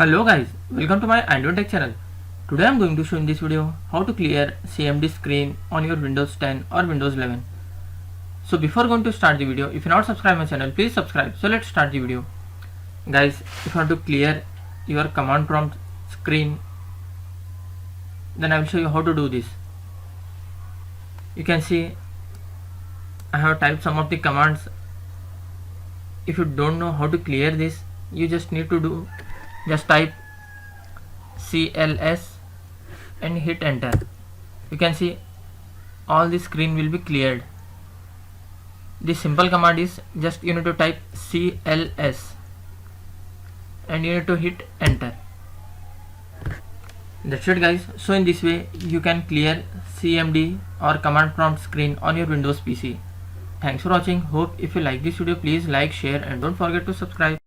Hello guys, welcome to my Android Tech channel. Today I am going to show in this video how to clear CMD screen on your Windows 10 or Windows 11. So before going to start the video, if you not subscribe my channel, please subscribe. So let's start the video. Guys, if you want to clear your command prompt screen, then I will show you how to do this. You can see I have typed some of the commands. If you don't know how to clear this, you just need to just type CLS and hit enter. You can see all the screen will be cleared. The simple command is just you need to type CLS and you need to hit enter. That's it guys. So in this way you can clear CMD or command prompt screen on your Windows PC. Thanks for watching. Hope if you like this video, please like, share and don't forget to subscribe.